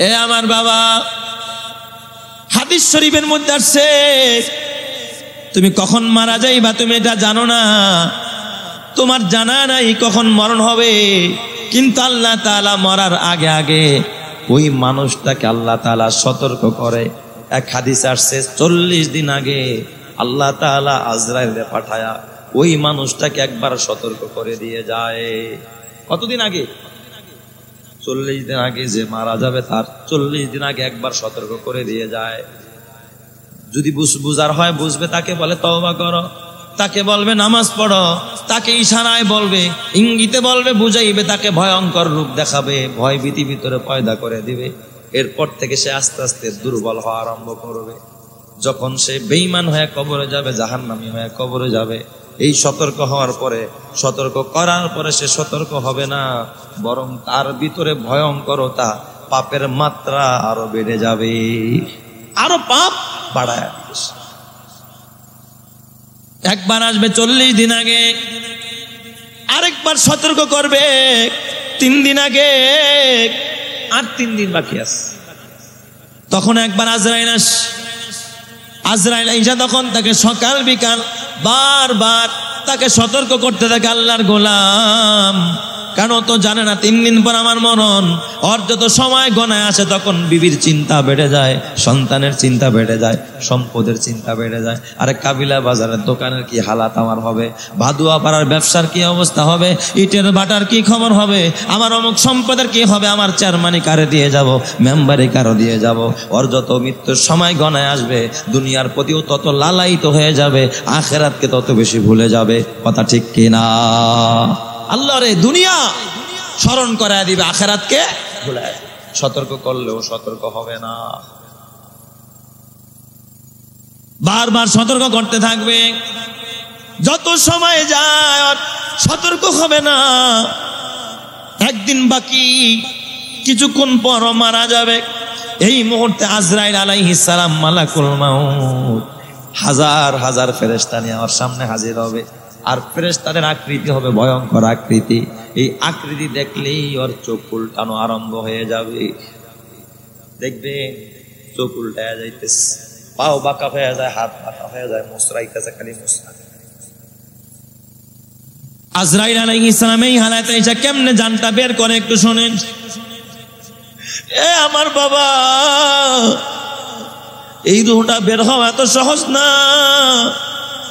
এ আমার বাবা, হাদিস শরীফের মধ্যে আসছে তুমি কখন মারা যাইবা তুমি এটা জানো না, তোমার জানা নাই কখন মরণ হবে, কিন্তু আল্লাহ তাআলা মরার আগে আগে ওই মানুষটাকে আল্লাহ তাআলা সতর্ক করে। এক হাদিস আসছে 40 দিন আগে আল্লাহ তাআলা আজরাইলকে পাঠায়া ওই মানুষটাকে একবার সতর্ক করে দিয়ে যায়। কতদিন আগে? 40 দিন আগে যে মারা যাবে তার 40 দিন আগে একবার সতর্ক করে দিয়ে যায়। যদি বুঝার হয় বুঝবে, তাকে বলে তওবা করো, তাকে বলবে নামাজ পড়ো, তাকে ইশারায় বলবে, ইঙ্গিতে বলবে, বুঝাইবে, তাকে ভয়ঙ্কর রূপ দেখাবে, ভয় ভীতি ভিতরে পয়দা করে দিবে। এরপর থেকে সে আস্তে আস্তে দুর্বল হওয়া আরম্ভ করবে। যখন সে বেঈমান হয়ে কবরে যাবে, জাহান্নামী হয়ে কবরে যাবে, এই সতর্ক হওয়ার পরে, সতর্ক করার পরে সে সতর্ক হবে না, বরং তার ভিতরে ভয়ঙ্করতা, পাপের মাত্রা আরো বেড়ে যাবে, আরো পাপ বাড়ায়। একবার আসবে 40 দিন আগে, আরেকবার সতর্ক করবে 3 দিন আগে, আর 3 দিন বাকি আছে। তখন একবার আজরাইল আইসা তখন তাকে সকাল বিকাল বারবার তাকে সতর্ক করতে থাকে আল্লাহর গোলাম। কেন তো জানে না 3 দিন পর আমার মরণ। ওর যত সময় গণায় আসে তখন বিবির চিন্তা বেড়ে যায়, সন্তানের চিন্তা বেড়ে যায়, সম্পদের চিন্তা বেড়ে যায়। আরে কাবিলা বাজারের দোকানের কি হালাত আমার হবে, ভাদুয়া পাড়ার ব্যবসার কি অবস্থা হবে, ইটের বাটার কি খবর হবে, আমার অমুক সম্পদের কি হবে, আমার চেয়ারম্যানি কারে দিয়ে যাব, মেম্বারে কারো দিয়ে যাব। ওর যত মৃত্যুর সময় গণায় আসবে দুনিয়ার প্রতিও তত লালায়িত হয়ে যাবে, আখেরাতকে তত বেশি ভুলে যাবে। কথা ঠিক কিনা? আল্লাহ রে দুনিয়া স্মরণ করায় দিবে, আখেরাতকে ভুলায়। সতর্ক করলেও সতর্ক হবে না, বারবার সতর্ক করতে থাকবে। যত সময় যায় সতর্ক হবে না। একদিন বাকি, কিছুক্ষণ পর মারা যাবে। এই মুহূর্তে আজরাইল আলাইহিস সালাম, মালাকুল মাউত, হাজার হাজার ফেরেশতা নিয়ে আমার সামনে হাজির হবে। আর ফেরেশতাদের আকৃতি হবে ভয়ঙ্কর আকৃতি। এই আকৃতি দেখলেই ওর চোখ উল্টানো আরম্ভ হয়ে যাবে। দেখবে চোখ উল্টায়া যাইতেছে, পাও বাঁকা হয়ে যায়, হাত বাঁকা হয়ে যায়, মুসরাইতেছে, খালি মুসরা। আজরাইল আলাইহিস সালাম এই হালাতে এসে কেমনে জানটা বের করে একটু শোনেন। এ আমার বাবা, এই রুহটা বের হওয়া এত সহজ না।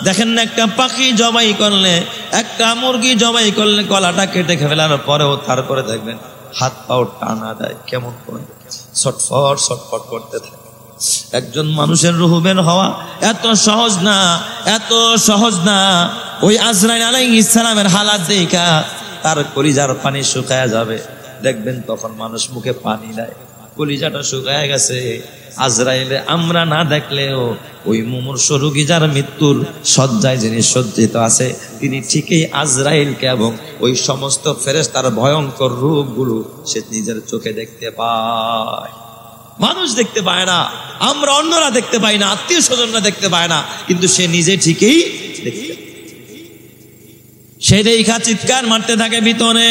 দেখেন না, একটা পাখি জবাই করলে, একটা মুরগি জবাই করলে গলাটা কেটে ফেলার পরেও তারপরে দেখবেন হাত পাও টানা দেয়, কেমন করে ছটফট ছটফট করতে থাকে। একজন মানুষের রূহ বের হওয়া এত সহজ না, এত সহজ না। ওই আজরাইল আলাইহিস সালামের হালাত দেখা তার কলিজার পানি শুকায় যাবে। দেখবেন তখন মানুষ মুখে পানি দেয়, কলিজাটা শুকায় গেছে। আজরাইলে আমরা না দেখলেও ওই মুমূর্ষু রোগী যার মৃত্যুর শয্যায় যিনি সজ্জিত আছে, তিনি ঠিকই আজরাইলকে এবং ওই সমস্ত ফেরেশতার ভয়ঙ্কর রূপগুলো সে নিজের চোখে দেখতে পায়। মানুষ দেখতে পায় না, আমরা অন্যরা দেখতে পাই না, আত্মীয় স্বজনরা দেখতে পায় না, কিন্তু সে নিজে ঠিকই দেখতে। সে দেখা চিৎকার মারতে থাকে ভিতরে।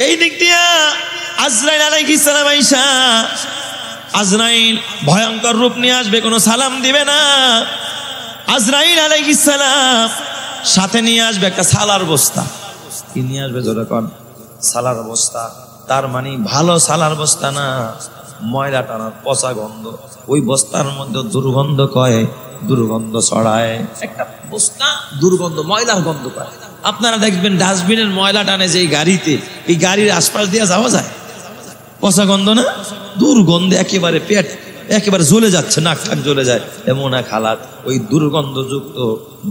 এই দিক দিয়া আজরাইল আলাইহিস সালাম আইসা, আজরাইল ভয়ঙ্কর রূপ নিয়ে আসবে, কোনো সালাম দিবে না। আজরাইল আলাইহিস সালাম সাথে নিয়ে আসবে একটা সালার বস্তা। কি নিয়ে আসবে যখন? সালার বস্তা। তার মানে ভালো সালার বস্তা না, ময়লা টানার পচা গন্ধ। ওই বস্তার মধ্যে দুর্গন্ধ কয়, দুর্গন্ধ ছড়ায়। একটা বস্তা দুর্গন্ধ, ময়লার গন্ধ পায়। আপনারা দেখবেন ডাস্টবিনের ময়লা টানে যে গাড়িতে, এই গাড়ির আশপাশ দিয়ে যাওয়া যায়, পচা গন্ধ না, দুর্গন্ধে একেবারে পেট একেবারে জ্বলে যাচ্ছে, নাক টাক জ্বলে যায়, এমন এক হালাত। ওই দুর্গন্ধযুক্ত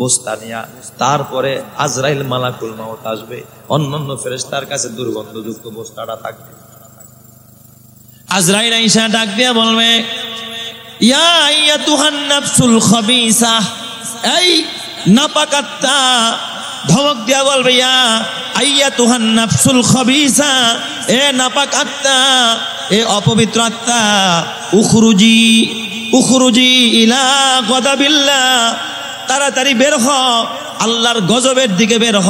বস্তা নিয়া তারপরে আজরাইল মালাকুল মাউত আসবে। অন্যান্য ফেরেশতার কাছে দুর্গন্ধযুক্ত বস্তাটা থাকবে। আজরাইল আইসা ডাক দিয়া বলবে, ইয়া আইয়াতুহান নাফসুল খাবিসা, এই নাপাক আত্মা। ধমক দিয়া বলবে, ইয়া আইয়াতুহান নাফসুল খাবিসা, এ নাপাক আত্মা, এ অপবিত্র আত্মা, উখরুজি উখরুজি ইলা গদাবিল্লাহ, তাড়াতাড়ি বের হ, আল্লাহর গজবের দিকে বের হ,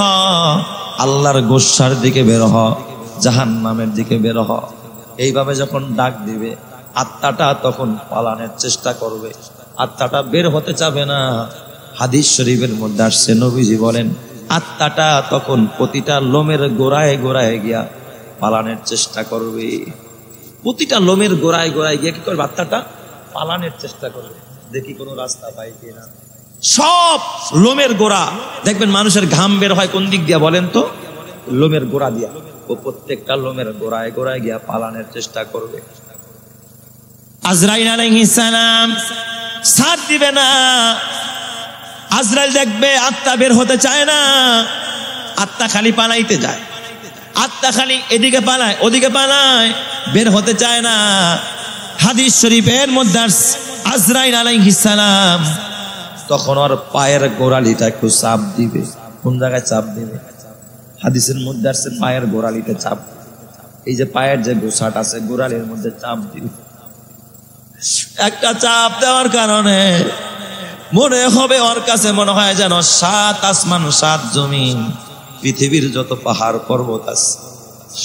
আল্লাহর গোসার দিকে বের হ, জাহান্নামের দিকে বের হ। এইভাবে যখন ডাক দিবে আত্মাটা তখন পালানোর চেষ্টা করবে, আত্মাটা বের হতে চাবে না। হাদিস শরীফের মধ্যে আসছে, নবীজি বলেন আত্মাটা তখন প্রতিটা লোমের গোড়ায় গোড়ায় গিয়া পালানোর চেষ্টা করবে। প্রতিটা লোমের গোড়ায় গোড়ায় গিয়ে কি করবে? আত্মাটা পালানোর চেষ্টা করবে, দেখি কোনো রাস্তা পাই কিনা। সব লোমের গোড়া দেখবেন, মানুষের ঘাম বের হয় কোন দিক দিয়া বলেন তো? লোমের গোড়া দিয়া। ও প্রত্যেকটা লোমের গোড়ায় গোড়ায় গিয়া পালানোর চেষ্টা করবে। আজরাইল আলাইহিস সালাম সাথ দিবে না। আজরাইল দেখবে আত্মা বের হতে চায় না, আত্মা খালি পালাইতে যায়, আত্মা খালি এদিকে পালায় ওদিকে পালায়, বের হতে চায় না। হাদিস শরীফের মধ্যে আজরাইল আলাইহিস সালাম তখন ওর পায়ের গোড়ালিটা একটু চাপ দিবে। কোন জায়গায় চাপ দিবে? হাদিসের মধ্যে আসছে পায়ের গোড়ালিতে চাপ। এই যে পায়ের যে গোছাট আছে গোড়ালির মধ্যে চাপ দিবে। একটা চাপ দেওয়ার কারণে মনে হবে, ওর কাছে মনে হয় যেন 7 আসমান 7 জমিন, পৃথিবীর যত পাহাড় পর্বত আছে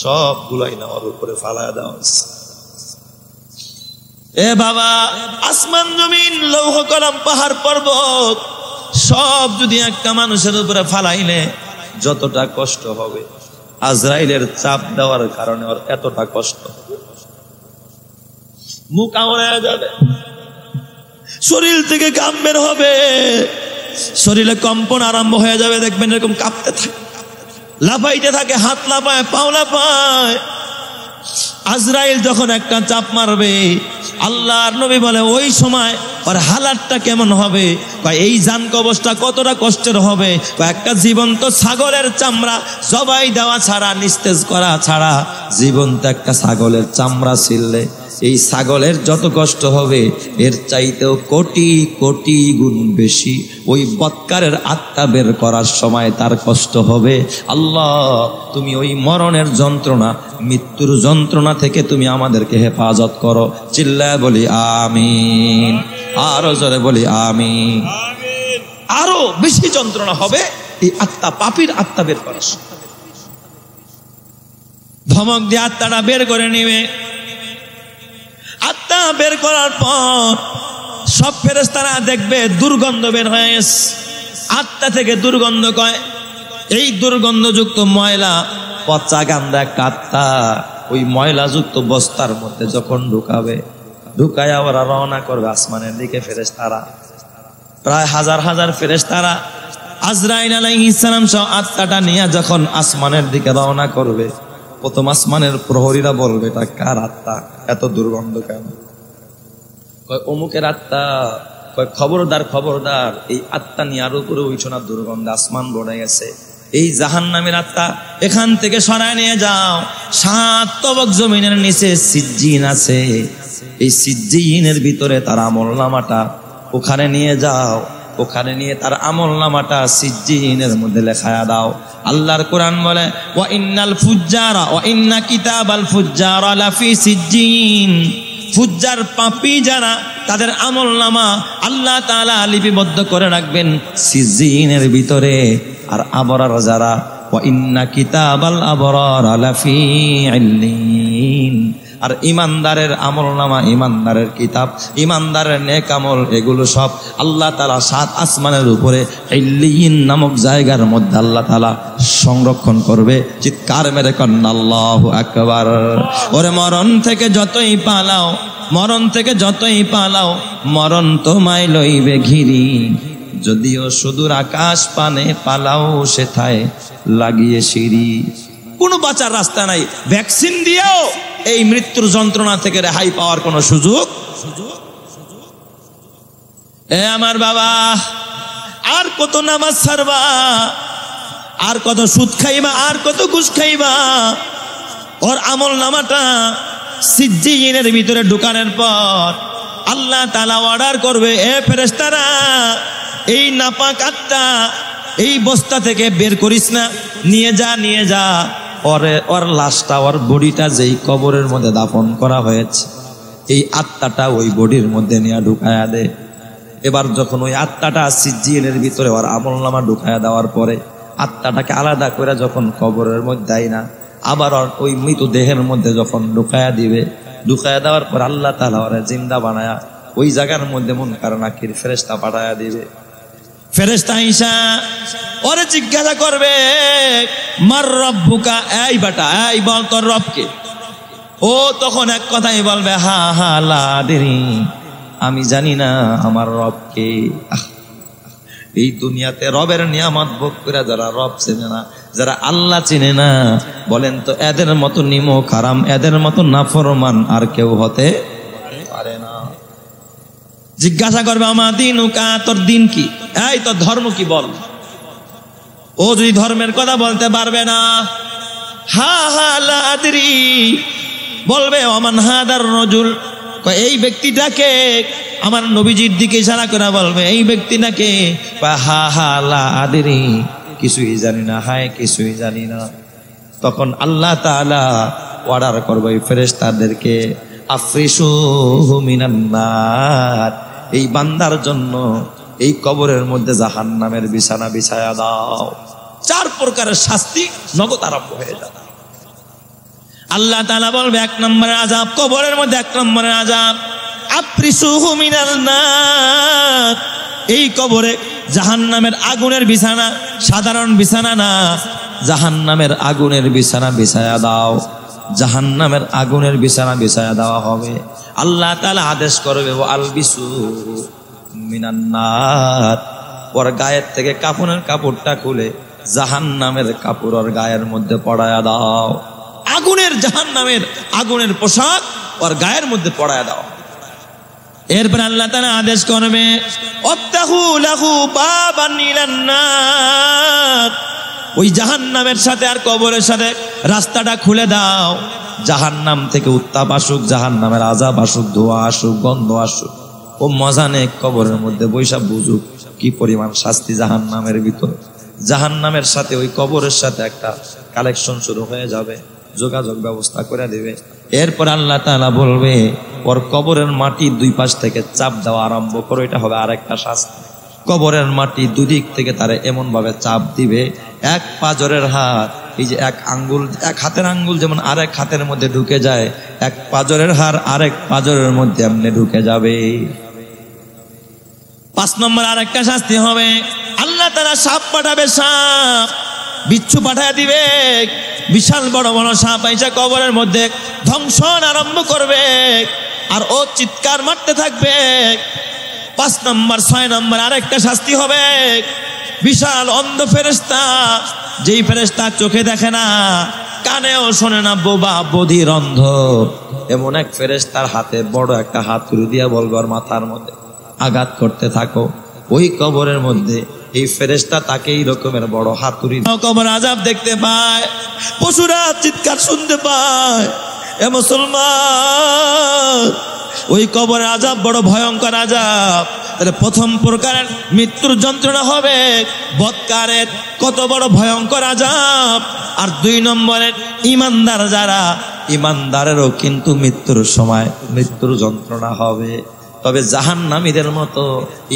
সবগুলাই না ওর উপরে ফালায় দেওয়া আছে। এ বাবা, আসমান জমিন লৌহ কলম পাহাড় পর্বত সব যদি একটা মানুষের উপরে ফালাইলে যতটা কষ্ট হবে, আজরাইলের চাপ দেওয়ার কারণে ওর এতটা কষ্ট। মুখ আওড়ে যাবে, শরীর থেকে ঘাম বের হবে, শরীরে কম্পন আরম্ভ হয়ে যাবে, দেখবেন এরকম কাঁপতে থাকে, লাফাইতে থাকে, হাত লাফায়, পাও লাফায়। আজরাইল যখন একটা চাপ মারবে, আল্লাহর নবী বলে ওই সময় ওর হালাতটা কেমন হবে? এই জান কবজটা কতটা কষ্টের হবে। একটা জীবন্ত ছাগলের চামড়া জবাই দেওয়া ছাড়া, নিস্তেজ করা ছাড়া, জীবন্ত একটা ছাগলের চামড়া ছিললে এই ছাগলের যত কষ্ট হবে এর চাইতেও কোটি কোটি গুণ বেশি ওই বৎকারের আত্মা বের করার সময় তার কষ্ট হবে। আল্লাহ, তুমি ওই মরণের যন্ত্রণা, মৃত্যুর যন্ত্রণা থেকে তুমি আমাদেরকে হেফাজত করো। চিল্লায় বলি আমিন, আরো জোরে বলি আমিন। আরো বেশি যন্ত্রণা হবে এই আত্মা, পাপীর আত্মা বের করার সময়। ধমক দিয়ে আত্মাটা বের করে নিবে। আত্মা বের করার পর সব ফেরেশতারা দেখবে দুর্গন্ধ বের হয়ে গেছে। আত্মা থেকে দুর্গন্ধ কয়, এই দুর্গন্ধযুক্ত ময়লা পচা গান্দা একটা আত্মা ওই ময়লাযুক্ত বস্তার মধ্যে যখন ঢুকাবে, ঢুকায়া ওরা রওনা করবে আসমানের দিকে। ফেরেশতারা প্রায় হাজার হাজার ফেরেশতারা আজরাইল আলাইহিস সালাম সহ আত্মাটা নিয়ে যখন আসমানের দিকে রওনা করবে, প্রথম আসমানের প্রহরীরা বলবে এটা কার আত্মা, এত দুর্গন্ধ কেন? কয় অমুকের আত্মা। কয় খবরদার খবরদার, এই আত্মা নিয়ে আর উপরে উঠো না, দুর্গন্ধ আসমান বনে গেছে। এই জাহান্নামের আত্মা এখান থেকে সরায় নিয়ে যাও। 7 তবক জমিনের নিচে সিজ্জিন আছে, এই সিজ্জিনের ভিতরে তার আমলনামাটা ওখানে নিয়ে যাও, ওখানে নিয়ে তার আমলনামাটা সিজ্জিনের মধ্যে লেখায়া দাও। আল্লাহর কোরআন বলে ওয়া ইন্নাল ফুজ্জারা ওয়া ইন্না কিতাবাল ফুজ্জারা লাফি সিজ্জিন। ফুজ্জার পাপী যারা, তাদের আমলনামা আল্লাহ তাআলা লিপিবদ্ধ করে রাখবেন সিজ্জিনের ভিতরে। আর আবরার যারা, ওয়া ইন্না কিতাবাল আবরার লাফি ইল্লিন। আর ইমানদারের আমলনামা, ইমানদারের কিতাব, ইমানদারের নেক আমল, এগুলো সব আল্লাহ তাআলা 7 আসমানের উপরে ইল্লিয়িন নামক জায়গার মধ্যে আল্লাহ তাআলা সংরক্ষণ করবে। চিৎকার মেরে কন্না আল্লাহু আকবার। ওরে মরণ থেকে যতই পালাও, মরণ থেকে যতই পালাও, মরণ তোমায় লইবে ঘিরি। যদিও সুদূর আকাশ পানে পালাও সেথায় লাগিয়ে সিঁড়ি। কোনো বাঁচার রাস্তা নাই। ভ্যাকসিন দিয়েও এই মৃত্যুর যন্ত্রণা থেকে রেহাই পাওয়ার কোনো সুযোগ। এ আমার বাবা, আর কত নামাজ ছাড়বা, আর কত সুদ খাইবা, আর কত ঘুষ খাইবা? ওর আমল নামাটা সিজ্জিনের ভিতরে ঢুকানোর পর আল্লাহ তাআলা অর্ডার করবে, এ ফেরেশতারা, এই নাপাক আত্মা এই বস্তা থেকে বের করিস না, নিয়ে যা, নিয়ে যা। ওর লাশটা, ওর বডিটা যেই কবরের মধ্যে দাফন করা হয়েছে, এই আত্মাটা ওই বডির মধ্যে নিয়ে ঢুকায়া দে। এবার যখন ওই আত্মাটা সিজ্জিনের ভিতরে ওর আমলনামা ঢুকায়া দেওয়ার পরে আত্মাটাকে আলাদা করে যখন কবরের মধ্যে দেয় না, আবার ওই মৃত দেহের মধ্যে যখন ঢুকায়া দিবে, ঢুকায়া দেওয়ার পর আল্লাহ তাআলা ওরে জিন্দা বানায়া ওই জায়গার মধ্যে মুনকার নাকির ফেরেশতা পাঠায়া দিবে। ফেরেশতা ঈসা ওরে জিজ্ঞাসা করবে, মার রব্বুকা, এই বেটা এই বল তোর রবকে। ও তখন এক কথাই বলবে, হা হা লা আদরি, আমি জানি না আমার রবকে। এই দুনিয়াতে রবের নিয়ামত ভোগ করে যারা রব চেনে না, যারা আল্লাহ চিনে না, বলেন তো এদের মতো নিমক হারাম, এদের মতো নাফরমান আর কেউ হতে পারে না। জিজ্ঞাসা করবে, আমা দিনুকা, তোর দিন কি, এই তোর ধর্ম কি বল। ও যদি ধর্মের কথা বলতে পারবে না, হা হা লা আদরি বলবে, ওমান হাদার রজুল, এই ব্যক্তিটাকে, আমার নবীজির দিকে ইশারা করে বলবে, এই ব্যক্তিটাকে, হা হা লা আদরি, কিছুই জানি না, হায় কিছুই জানি না। তখন আল্লাহ তাআলা অর্ডার করবে এই ফেরেশতাদেরকে, আফরিসুহু মিনান নার, এই বান্দার জন্য এই কবরের মধ্যে জাহান্নামের বিছানা বিছায়া দাও। 4 প্রকারের শাস্তি নগদ আরম্ভ হয়ে যাবে। আল্লাহ তাআলা বলবে, 1 নম্বরের আযাব, কবরের মধ্যে 1 নম্বরের আযাব, আফরিসুহু মিনান নার, এই কবরে জাহান্নামের আগুনের বিছানা, সাধারণ বিছানা না, জাহান্নামের আগুনের বিছানা বিছায়া দাও। জাহান্নামের আগুনের বিছানা বিছায়া দেওয়া হবে। আল্লাহ তাআলা আদেশ করবে, ও আলবিসু মিনান নার, ওর গায়ের থেকে কাফনের কাপড়টা খুলে জাহান্নামের কাপড় ওর গায়ের মধ্যে পরায়া দাও। আগুনের, জাহান্নামের আগুনের পোশাক ওর গায়ের মধ্যে পরায়া দাও। এরপর আল্লাহ তাআলা আদেশ করবে, অত্তাহু লাহু বাবান ইলান নার, ওই জাহান্নামের সাথে আর কবরের সাথে রাস্তাটা খুলে দাও। জাহান্নাম থেকে উত্তাপ আসুক, জাহান্নামের আযাব আসুক, ধোঁয়া আসুক, গন্ধ আসুক, ও মজা নেই কবরের মধ্যে বৈশা বুঝুক কি পরিমাণ শাস্তি জাহান্নামের ভিতর। জাহান্নামের সাথে ওই কবরের সাথে একটা কালেকশন শুরু হয়ে যাবে, যোগাযোগ ব্যবস্থা করে দেবে। এরপর আল্লাহ তাআলা বলবে, ওর কবরের মাটি 2 পাশ থেকে চাপ দেওয়া আরম্ভ করো, এটা হবে আরেকটা শাস্তি। কবরের মাটি 2 দিক থেকে তারা এমন ভাবে চাপ দিবে, 1 পাজরের হাত, এই যে 1 আঙ্গুল, 1 হাতের আঙ্গুল যেমন আরেক হাতের মধ্যে ঢুকে যায়, 1 পাজরের হাড় আরেক পাজরের মধ্যে এমনি ঢুকে যাবে। 5 নম্বর আরেকটা শাস্তি হবে, আল্লাহ তাআলা সাপ পাঠাবে, সাপ বিচ্ছু পাঠায় দিবে, বিশাল বড় বড় সাপ আইসা কবরের মধ্যে ধ্বংসন আরম্ভ করবে, আর ও চিৎকার মারতে থাকবে। 5 নম্বর 6 নম্বর আরেকটা শাস্তি হবে, বিশাল অন্ধ ফেরেশতা, যেই ফেরেশতা চোখে দেখে না, কানেও শোনে না, বোবা বধির অন্ধ, এমন এক ফেরেশতার হাতে বড় একটা হাতুড়ি দিয়া বলবে ওর মাথার মধ্যে আঘাত করতে থাকো। ওই কবরের মধ্যে এই ফেরেশতা তাকে এই রকমের বড় হাতুড়ি, কবর আযাব দেখতে পায়, পশুরা চিৎকার শুনতে পায়। এ মুসলমান, ওই কবরের আযাব বড় ভয়ঙ্কর আযাব। তাহলে 1ম প্রকারের মৃত্যুর যন্ত্রণা হবে বৎকারের, কত বড় ভয়ঙ্কর আযাব। আর 2 নম্বরের ঈমানদার যারা, ঈমানদারেরও কিন্তু মৃত্যুর সময় মৃত্যুর যন্ত্রণা হবে। তবে জাহান্নামীদের মতো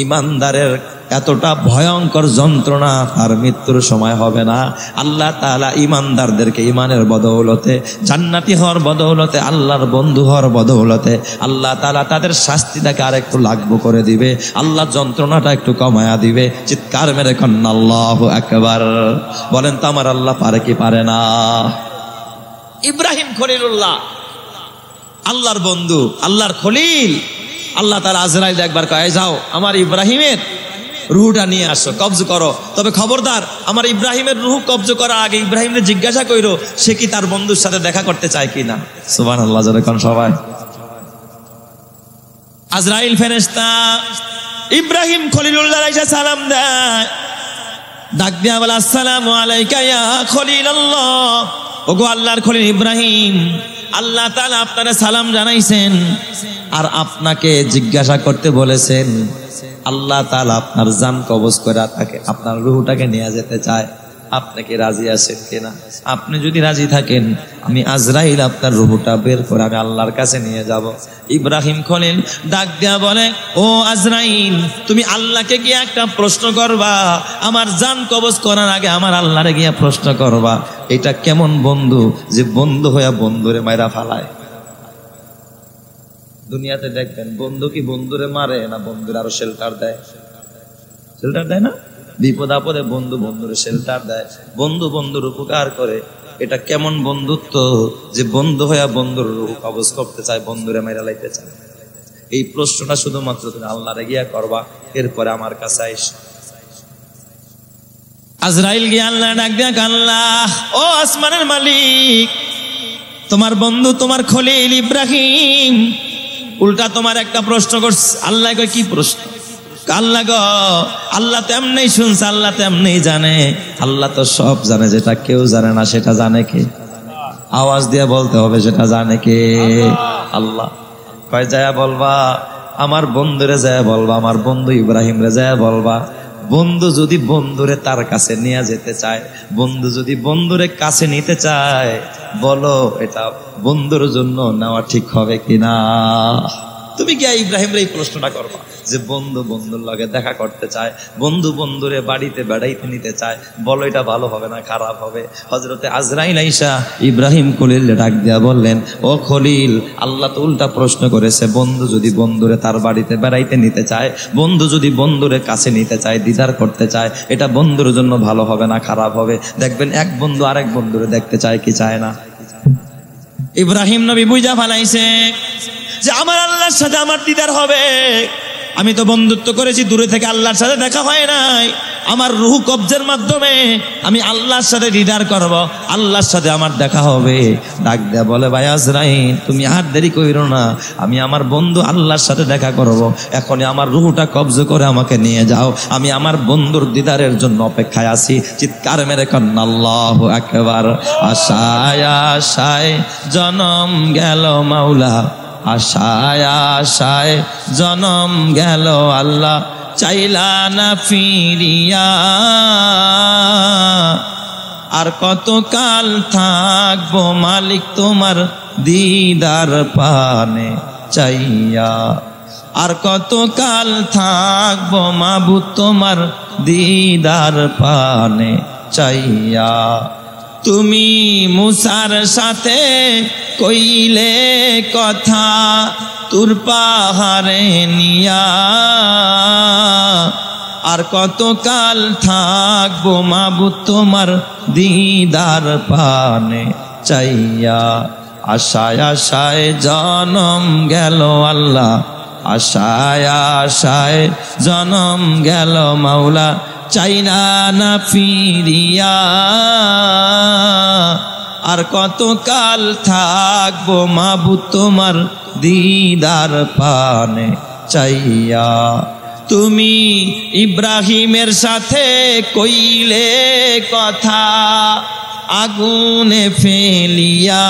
ঈমানদারের এতটা ভয়ঙ্কর যন্ত্রণা আর মৃত্যুর সময় হবে না। আল্লাহ তাআলা ঈমানদারদেরকে ঈমানের বদৌলতে, জান্নাতি হওয়ার বদৌলতে, আল্লাহর বন্ধু হওয়ার বদৌলতে আল্লাহ তাআলা তাদের শাস্তিটাকে আরেকটু লাঘব করে দিবে, আল্লাহ যন্ত্রণাটা একটু কমায়া দিবে। চিৎকার মেরে কন্না আল্লাহু আকবার। বলেন তো আমার আল্লাহ পারে কি পারে না? ইব্রাহিম খলিলুল্লাহ, আল্লাহর বন্ধু, আল্লাহর খলিল। আল্লাহ তাআলা আজরাইল একবার কয়, যাও আমার ইব্রাহিমের রুহটা নিয়ে আসো, কবজ করো। তবে খবরদার, আমার ইব্রাহিমের রুহ কবজ করার আগে ইব্রাহিমকে জিজ্ঞাসা কইরো সে কি তার বন্ধুর সাথে দেখা করতে চায় কিনা। সুবহানাল্লাহ, জোরে কোন সবাই। আজরাইল ফেরেশতা ইব্রাহিম খলিলুল্লাহ আইসা সালাম দেয়, ডাক দিয়া বলে, আসসালামু আলাইকা ইয়া খলিলাল্লাহ। ওগো আল্লাহর খলিল ইব্রাহিম, আল্লাহ তাআলা আপনারে সালাম জানাইছেন, আর আপনাকে জিজ্ঞাসা করতে বলেছেন। আল্লাহ তাআলা আপনার জান কবজ করে তাকে, আপনার রূহটাকে নিয়ে যেতে চায়। আপনি কি রাজি আছেন কিনা? আপনি যদি রাজি থাকেন আমি আজরাইল আপনার রূহটা বের করে আমি আল্লাহর কাছে নিয়ে যাব। ইব্রাহিম খলিল ডাক দেয়া বলে, ও আজরাইল, তুমি আল্লাহকে গিয়ে একটা প্রশ্ন করবা, আমার জান কবজ করার আগে আমার আল্লাহরে গিয়ে প্রশ্ন করবা, এটা কেমন বন্ধু যে বন্ধু হইয়া বন্ধুরে মাইরা ফালায়। দুনিয়াতে দেখবেন বন্ধু কি বন্ধুরে মারে না বন্ধুর আরো শেল্টার দেয়? শেল্টার দেয় না? বিপদ আপদে বন্ধু বন্ধুরে শেল্টার দেয়, বন্ধু বন্ধুর উপকার করে। এটা কেমন বন্ধুত্ব যে বন্ধু হইয়া বন্ধুর রূহ কবজ করতে চায়, বন্ধুরে মাইরা লাইতে চায়? এই প্রশ্নটা শুধুমাত্র তুমি আল্লাহরে গিয়া করবা, এরপরে আমার কাছে আইস। আজরাইল গিয়া আল্লাহ ডাক দেয়া, আল্লাহ ও আসমানের মালিক, তোমার বন্ধু তোমার খলিল ইব্রাহিম উল্টা তোমার একটা প্রশ্ন করছে। আল্লাহ কয়, কি প্রশ্ন? আল্লাহ গো, আল্লাহ তো এমনি শুনছে, আল্লাহ তো এমনি জানে, আল্লাহ তো সব জানে, যেটা কেউ জানে না সেটা জানে কে? আওয়াজ দিয়ে বলতে হবে, সেটা জানে কে? আল্লাহ। কয় যায় বলবা আমার বন্ধুরে, যায় বলবা আমার বন্ধু ইব্রাহিম রে, যায় বলবা বন্ধু যদি বন্ধুরে তার কাছে নিয়ে যেতে চায়, বন্ধু যদি বন্ধুরে কাছে নিতে চায়, বলো এটা বন্ধুর জন্য নেওয়া ঠিক হবে কিনা? তুমি গিয়া ইব্রাহিম রে এই প্রশ্নটা করবা যে বন্ধু বন্ধুর লগে দেখা করতে চায়, বন্ধু বন্ধুরে বাড়িতে বেড়াইতে নিতে চায়, বলো এটা ভালো হবে না খারাপ হবে? হযরতে আজরাইল আইসা ইব্রাহিম খলিল ডাক দিয়া বললেন, ও খলিল, আল্লাহ তো উল্টা প্রশ্ন করেছে, বন্ধু যদি বন্ধুরে তার বাড়িতে বেড়াইতে নিতে চায়, বন্ধু যদি বন্ধুরে কাছে নিতে চায়, দিদার করতে চায়, এটা বন্ধুর জন্য ভালো হবে না খারাপ হবে? দেখবেন এক বন্ধু আরেক বন্ধুরে দেখতে চায় কি চায় না? ইব্রাহিম নবী বুঝা ফেলাইছে যে আমার আল্লাহর সাথে আমার দিদার হবে। আমি তো বন্ধুত্ব করেছি দূরে থেকে, আল্লাহর সাথে দেখা হয় নাই। আমার রূহ কবজের মাধ্যমে আমি আল্লাহর সাথে দিদার করব, আল্লাহর সাথে আমার দেখা হবে। ডাক দেয়া বলে, ভাই আজরাইল, তুমি আর দেরি কইরো না, আমি আমার বন্ধু আল্লাহর সাথে দেখা করব, এখনই আমার রূহটা কবজ করে আমাকে নিয়ে যাও, আমি আমার বন্ধুর দিদারের জন্য অপেক্ষায় আছি। চিৎকার মেরে কন্ন আল্লাহু আকবার। আশায় আশায় জনম গেল মাওলা, আশায় আশায় জনম গেল আল্লাহ, চাইলা না ফিরিয়া, আর কত কাল থাকবো মালিক তোমার দিদার পানে চাইয়া, আর কত কাল থাকবো মাবুদ তোমার দিদার পানে চাইয়া। তুমি মুসার সাথে কইলে কথা তুর পাহাড়ে নিয়া, আর কত কাল থাকবো মাবুদ তোমার দিদার পানে চাইয়া। আশায় আশায় জনম গেল আল্লাহ, আশায় আশায় জনম গেল মাওলা, চাইনা না ফিরিয়া, আর কত কাল থাকবো মাবুদ তোমার দিদার পানে চাইয়া। তুমি ইব্রাহিমের সাথে কইলে কথা আগুনে ফেলিয়া,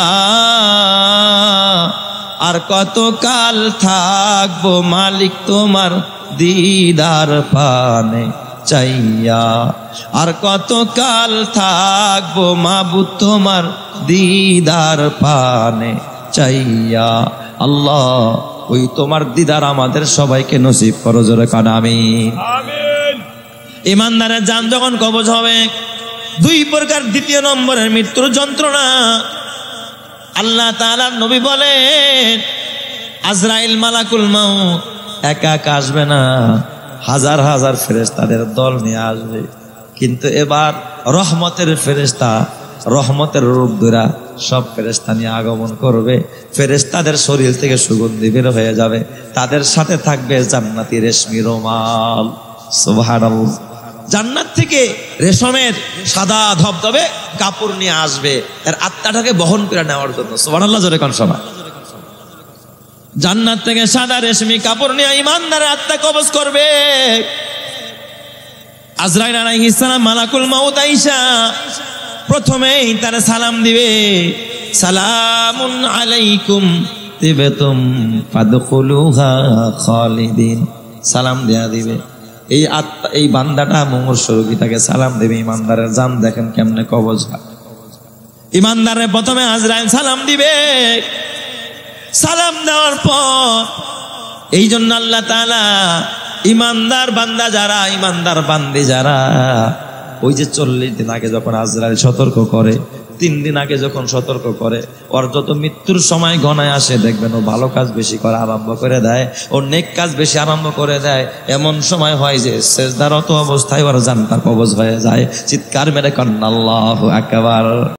আর কত কাল থাকবো মালিক তোমার দিদার পানে চাইয়া, আর কত কাল থাকবো মাবুদ তোমার দিদার পানে চাইয়া। আল্লাহ, ওই তোমার দিদার আমাদের সবাইকে নসিব করো, জোরে কান আমিন। ইমানদারের জান যখন কবজ হবে, দুই প্রকার। দ্বিতীয় নম্বরের মৃত্যুর যন্ত্রণা। আল্লাহ তাআলার নবী বলেন, আজরাইল মালাকুল মাউত একা একা আসবে না, হাজার হাজার ফেরেশতাদের দল নিয়ে আসবে। কিন্তু এবার রহমতের ফেরেশতা, রহমতের রূপ ধরা সব ফেরেশতা নিয়ে আগমন করবে। ফেরেশতাদের শরীর থেকে সুগন্ধি বের হয়ে যাবে, তাদের সাথে থাকবে জান্নাতি রেশমি রুমাল। সুবহানাল্লাহ। জান্নাত থেকে রেশমের সাদা ধবধবে কাপড় নিয়ে আসবে, এর আত্মাটাকে বহন করে নেওয়ার জন্য। সুবহানাল্লাহ, জোরে কোন সবাই। জান্নাত থেকে সাদা রেশমি কাপড় নিয়ে ইমানদারের আত্মা কবজ করবে। আজরাইল আলাইহিস সালাম মালাকুল মাউত আইসা প্রথমেই তার সালাম দিবে, সালামুন আলাইকুম তিবতুম ফাদখুলুহা খালিদিন। সালাম দেয়া দিবে, এই আত্মা, এই বান্দাটা মুমূর্ষ রোগীটাকে সালাম দেবে, ইমানদারের জান দেখেন কেমনে কবজ হয়। ইমানদারের প্রথমে আজরাইল সালাম দিবে, সালাম দেওয়ার পর এই জন্য আল্লাহ তাআলা ইমানদার বান্দা যারা, ইমানদার বান্দি যারা, ওই যে 40 দিন আগে যখন আজরাইল সতর্ক করে, 3 দিন আগে যখন সতর্ক করে, ওর যত মৃত্যুর সময় গণায় আসে দেখবেন ও ভালো কাজ বেশি করা আরম্ভ করে দেয়, ও নেক কাজ বেশি আরম্ভ করে দেয়। এমন সময় হয় যে সেজদারত অবস্থায় ওর জান তার কবজ হয়ে যায়। চিৎকার মেরে কন্না আল্লাহু আকবার।